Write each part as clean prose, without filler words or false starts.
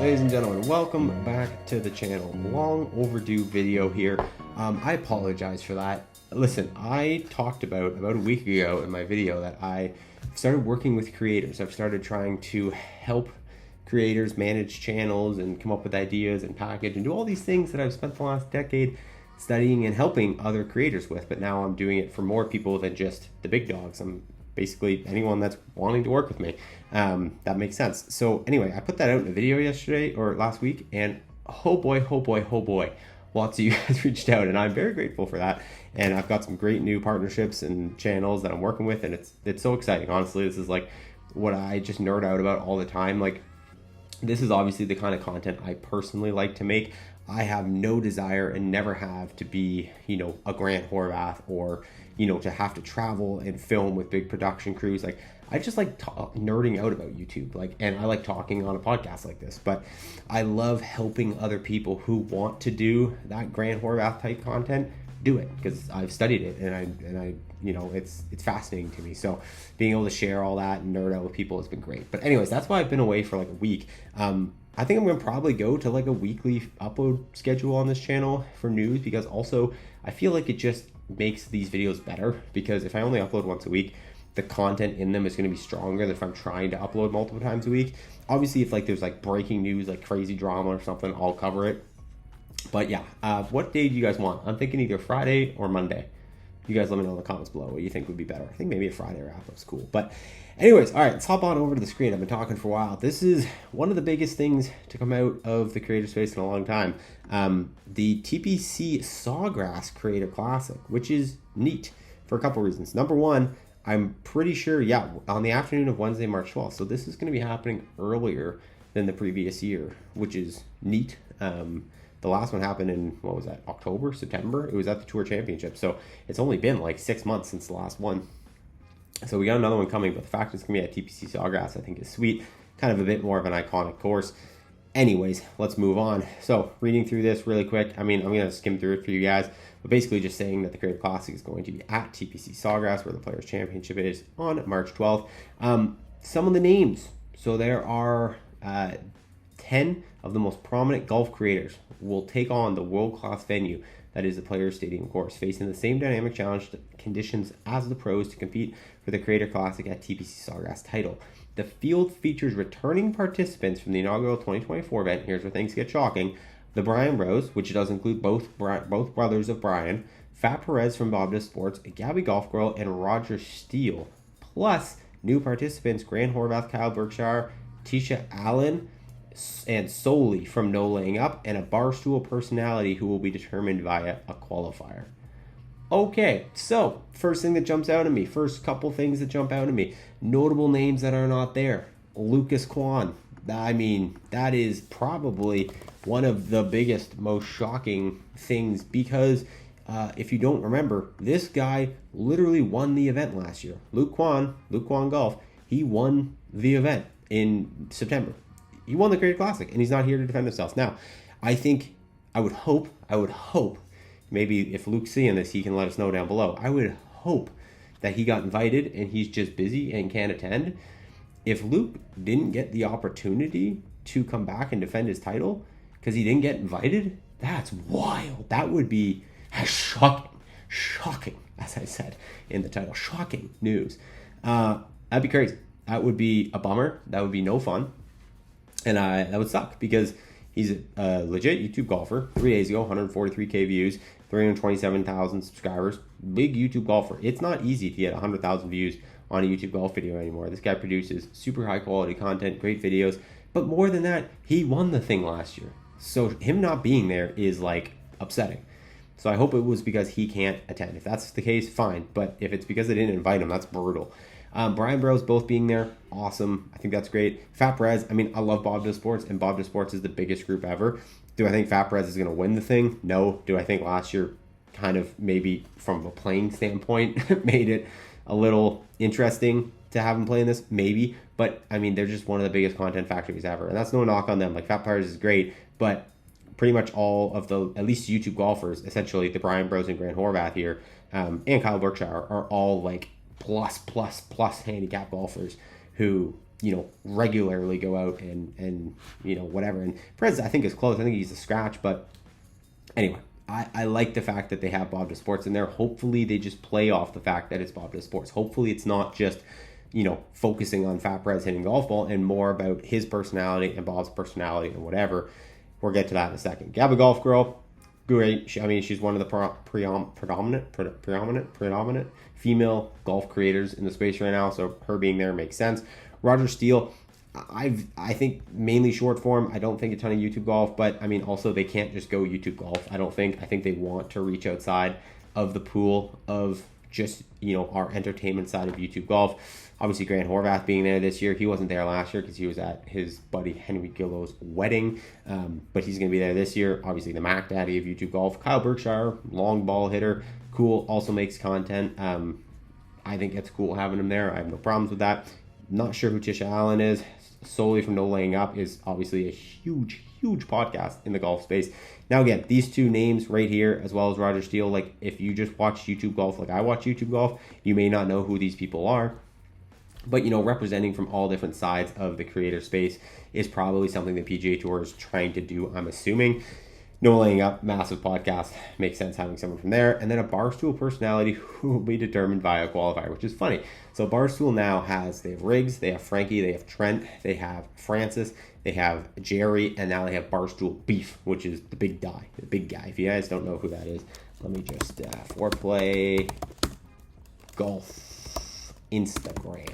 Ladies and gentlemen, welcome back to the channel. Long overdue video here. I apologize for that. Listen, I talked about a week ago in my video that I started working with creators. I've started trying to help creators manage channels and come up with ideas and package and do all these things that I've spent the last decade studying and helping other creators with. But now I'm doing it for more people than just the big dogs. I'm basically anyone that's wanting to work with me. That makes sense. So anyway, I put that out in a video yesterday or last week, and oh boy, lots of you guys reached out, and I'm very grateful for that. And I've got some great new partnerships and channels that I'm working with, and it's so exciting. Honestly, this is like what I just nerd out about all the time. Like, this is obviously the kind of content I personally like to make. I have no desire and never have to be, a Grant Horvath or, to have to travel and film with big production crews. Like, I just like nerding out about YouTube, and I like talking on a podcast like this, but I love helping other people who want to do that Grant Horvath type content do it, because I've studied it and I it's fascinating to me. So being able to share all that and nerd out with people has been great. But anyways, that's why I've been away for like a week. I think I'm going to probably go to like a weekly upload schedule on this channel for news, because also I feel like it just makes these videos better, because if I only upload once a week, the content in them is going to be stronger than if I'm trying to upload multiple times a week. Obviously, if there's breaking news, crazy drama or something, I'll cover it. But yeah, what day do you guys want? I'm thinking either Friday or Monday. You guys let me know in the comments below what you think would be better. I think maybe a Friday wrap-up's cool. But anyways, all right, let's hop on over to the screen. I've been talking for a while. This is one of the biggest things to come out of the creator space in a long time. The TPC Sawgrass Creative Classic, which is neat for a couple reasons. Number one, I'm pretty sure, on the afternoon of Wednesday, March 12th. So this is going to be happening earlier than the previous year, which is neat. The last one happened in, October, September? It was at the Tour Championship. So it's only been 6 months since the last one. So we got another one coming, but the fact it's going to be at TPC Sawgrass, I think, is sweet. Kind of a bit more of an iconic course. Anyways, let's move on. So reading through this really quick, I'm going to skim through it for you guys, but basically just saying that the Creative Classic is going to be at TPC Sawgrass, where the Players' Championship is on March 12th. Some of the names. So there are 10 of the most prominent golf creators will take on the world-class venue that is the Players Stadium course, facing the same dynamic challenge conditions as the pros to compete for the Creator Classic at TPC Sawgrass title. The field features returning participants from the inaugural 2024 event. Here's where things get shocking. The Brian Bros, which does include both brothers of Brian, Fat Perez from Bob Does Sports, Gabby Golf Girl, and Roger Steele. Plus, new participants Grant Horvath, Kyle Berkshire, Tisha Allen, and Solely from No Laying Up, and a Barstool personality who will be determined via a qualifier. Okay, so first thing that jumps out at me, first couple things that jump out at me, notable names that are not there. Lucas Kwan. I mean, that is probably one of the biggest, most shocking things, because if you don't remember, this guy literally won the event last year. Luke Kwan Golf, he won the event in September. He won the Creative Classic, and he's not here to defend himself. Now, I would hope, maybe if Luke's seeing this, he can let us know down below. I would hope that he got invited and he's just busy and can't attend. If Luke didn't get the opportunity to come back and defend his title because he didn't get invited, that's wild. That would be shocking, as I said in the title, shocking news. That'd be crazy. That would be a bummer. That would be no fun. And that would suck, because he's a legit YouTube golfer. 3 days ago, 143K views, 327,000 subscribers. Big YouTube golfer. It's not easy to get 100,000 views on a YouTube golf video anymore. This guy produces super high quality content, great videos. But more than that, he won the thing last year. So him not being there is upsetting. So I hope it was because he can't attend. If that's the case, fine. But if it's because they didn't invite him, that's brutal. Brian Bros both being there, awesome. I think that's great. Fat Perez, I love Bob Does Sports, and Bob Does Sports is the biggest group ever. Do I think Fat Perez is going to win the thing? No. Do I think last year kind of maybe from a playing standpoint made it a little interesting to have him play in this? Maybe. But, they're just one of the biggest content factories ever. And that's no knock on them. Fat Perez is great, but pretty much all of the, at least YouTube golfers, essentially the Brian Bros and Grant Horvath here, and Kyle Berkshire are all plus handicap golfers who regularly go out and whatever. And Perez, I think, is close. I think he's a scratch, but anyway, I like the fact that they have Bob to Sports in there. Hopefully they just play off the fact that it's Bob to Sports. Hopefully it's not just focusing on Fat Perez hitting golf ball and more about his personality and Bob's personality and whatever. We'll get to that in a second. Gabby Golf Girl, great. She's one of the predominant female golf creators in the space right now, so her being there makes sense. Roger Steele, I think mainly short form. I don't think a ton of YouTube golf, but I mean also they can't just go YouTube golf. I think they want to reach outside of the pool of just our entertainment side of YouTube golf. Obviously, Grant Horvath being there this year. He wasn't there last year because he was at his buddy Henry Gillo's wedding. But he's going to be there this year. Obviously, the Mac Daddy of YouTube golf. Kyle Berkshire, long ball hitter. Cool, also makes content. I think it's cool having him there. I have no problems with that. Not sure who Tisha Allen is. Solely from No Laying Up is obviously a huge podcast in the golf space. Now, again, these two names right here, as well as Roger Steele, like if you just watch YouTube golf like I watch YouTube golf, you may not know who these people are. But, representing from all different sides of the creator space is probably something the PGA Tour is trying to do, I'm assuming. No Laying Up, massive podcast. Makes sense having someone from there. And then a Barstool personality who will be determined by a qualifier, which is funny. So Barstool now they have Riggs, they have Frankie, they have Trent, they have Francis, they have Jerry, and now they have Barstool Beef, which is the big guy. If you guys don't know who that is, let me just, Foreplay Golf Instagram.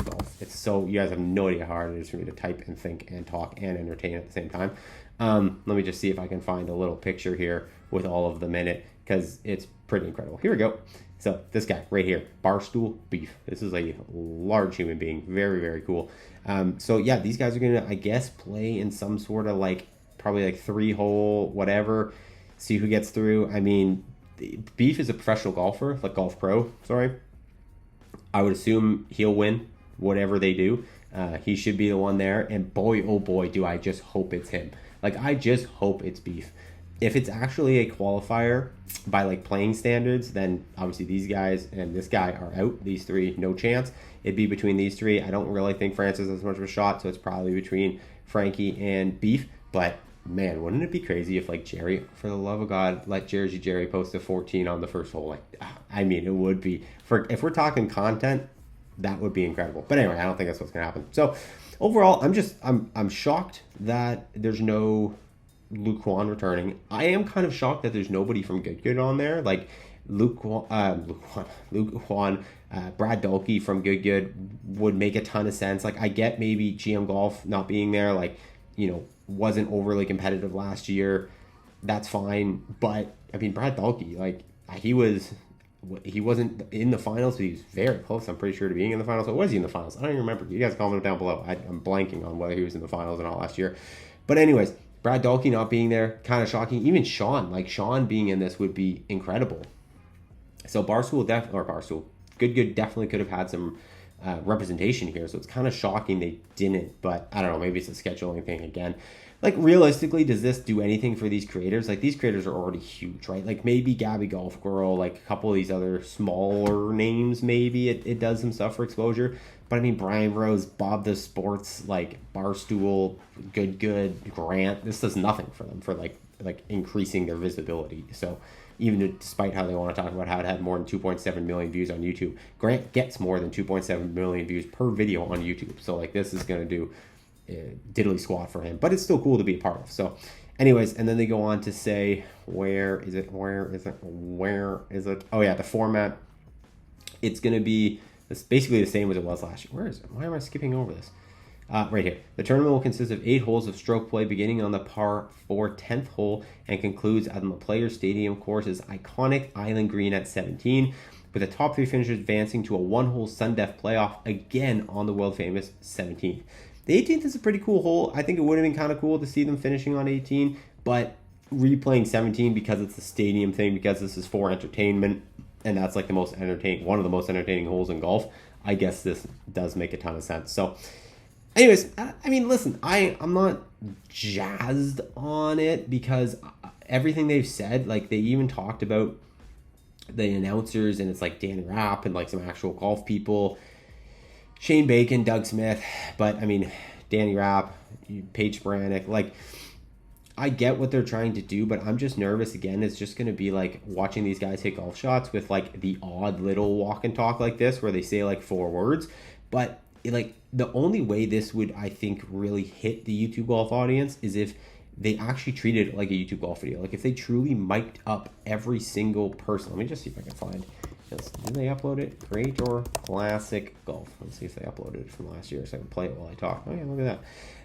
Golf. It's so, you guys have no idea how hard it is for me to type and think and talk and entertain at the same time. Let me just see if I can find a little picture here with all of them in it, because it's pretty incredible. Here we go. So this guy right here, Barstool Beef. This is a large human being. Very, very cool. So yeah, these guys are going to, I guess, play in some sort of probably 3-hole, whatever. See who gets through. I mean, Beef is a professional golfer, golf pro, sorry. I would assume he'll win whatever they do. He should be the one there. And boy, oh boy, do I just hope it's him. I just hope it's Beef. If it's actually a qualifier by playing standards, then obviously these guys and this guy are out. These three, no chance. It'd be between these three. I don't really think Francis has much of a shot, so it's probably between Frankie and Beef. But man, wouldn't it be crazy if Jerry, for the love of God, let Jersey Jerry post a 14 on the first hole? I mean, it would be, if we're talking content, that would be incredible. But anyway, I don't think that's what's going to happen. So overall, I'm shocked that there's no Luke Kwan returning. I am kind of shocked that there's nobody from Good on there. Luke Kwan, Brad Dalkey from Good would make a ton of sense. I get maybe GM Golf not being there, wasn't overly competitive last year. That's fine. But I mean, Brad Dalkey, he wasn't in the finals, but he was very close, I'm pretty sure, to being in the finals. Or was he in the finals? I don't even remember. You guys comment down below. I'm blanking on whether he was in the finals or not last year. But anyways, Brad Dalkey not being there, kind of shocking. Even Sean being in this would be incredible. So Good definitely could have had some representation here. So it's kind of shocking they didn't. But I don't know, maybe it's a scheduling thing again. Realistically, does this do anything for these creators? These creators are already huge, right? Maybe Gabby Golf Girl, a couple of these other smaller names, maybe it does some stuff for exposure. But I mean, Brian Rose, Bob the Sports, Barstool, Good, Grant, this does nothing for them for increasing their visibility. So even despite how they want to talk about how it had more than 2.7 million views on YouTube, Grant gets more than 2.7 million views per video on YouTube. So this is going to do diddly squat for him, but it's still cool to be a part of. So anyways, and then they go on to say, where is it? Oh yeah, the format. It's going to be basically the same as it was last year. Where is it? Why am I skipping over this? Right here. The tournament will consist of 8 holes of stroke play, beginning on the par 4 10th hole and concludes at the Players Stadium course's iconic Island Green at 17, with the top 3 finishers advancing to a 1-hole Sun Def playoff again on the world famous 17th. The 18th is a pretty cool hole. I think it would have been kind of cool to see them finishing on 18, but replaying 17 because it's the stadium thing, because this is for entertainment, and that's one of the most entertaining holes in golf. I guess this does make a ton of sense. So anyways, I mean, listen, I'm not jazzed on it because everything they've said, they even talked about the announcers, and it's Dan Rapp and some actual golf people. Shane Bacon, Doug Smith, but I mean, Danny Rapp, Paige Brannick, like, I get what they're trying to do, but I'm just nervous again. It's just going to be like watching these guys hit golf shots with like the odd little walk and talk like this where they say like 4 words. But like the only way this would, I think, really hit the YouTube golf audience is if they actually treated it like a YouTube golf video. Like if they truly mic'd up every single person. Let me just see if I can find this. Did they upload it? Great or classic golf? Let's see if they uploaded it from last year so I can play it while I talk. Oh yeah, look at that.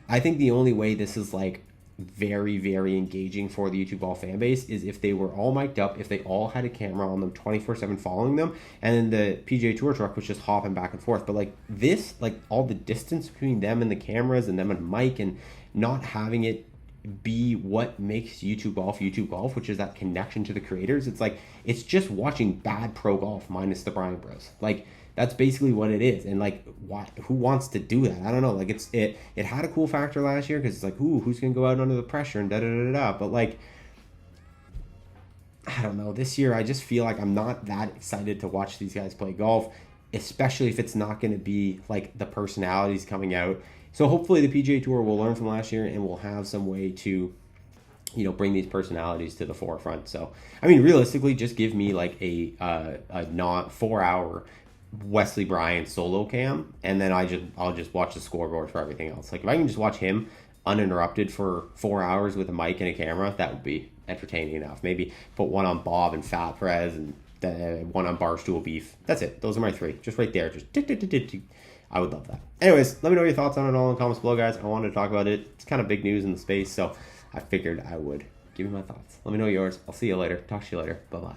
I think the only way this is like very, very engaging for the YouTube golf fan base is if they were all mic'd up, if they all had a camera on them 24/7 following them, and then the PGA Tour truck was just hopping back and forth. But like this, like all the distance between them and the cameras and them and Mike, and not having it be what makes YouTube golf, which is that connection to the creators. It's like, it's just watching bad pro golf minus the Bryan Bros. Like, that's basically what it is. And like, who wants to do that? I don't know. Like it had a cool factor last year because it's like, ooh, who's gonna go out under the pressure and da da da da. But like, I don't know. This year, I just feel like I'm not that excited to watch these guys play golf, especially if it's not going to be like the personalities coming out. So hopefully the PGA Tour will learn from last year and will have some way to, you know, bring these personalities to the forefront. So, I mean, realistically, just give me like a not 4-hour Wesley Bryan solo cam, and then I'll just watch the scoreboard for everything else. Like if I can just watch him uninterrupted for 4 hours with a mic and a camera, that would be entertaining enough. Maybe put one on Bob and Fat Prez and then one on Barstool Beef. That's it. Those are my 3. Just right there. Just tick, tick, tick, tick, tick. I would love that. Anyways, let me know your thoughts on it all in the comments below, guys. I wanted to talk about it. It's kind of big news in the space, so I figured I would give you my thoughts. Let me know yours. I'll see you later. Talk to you later. Bye-bye.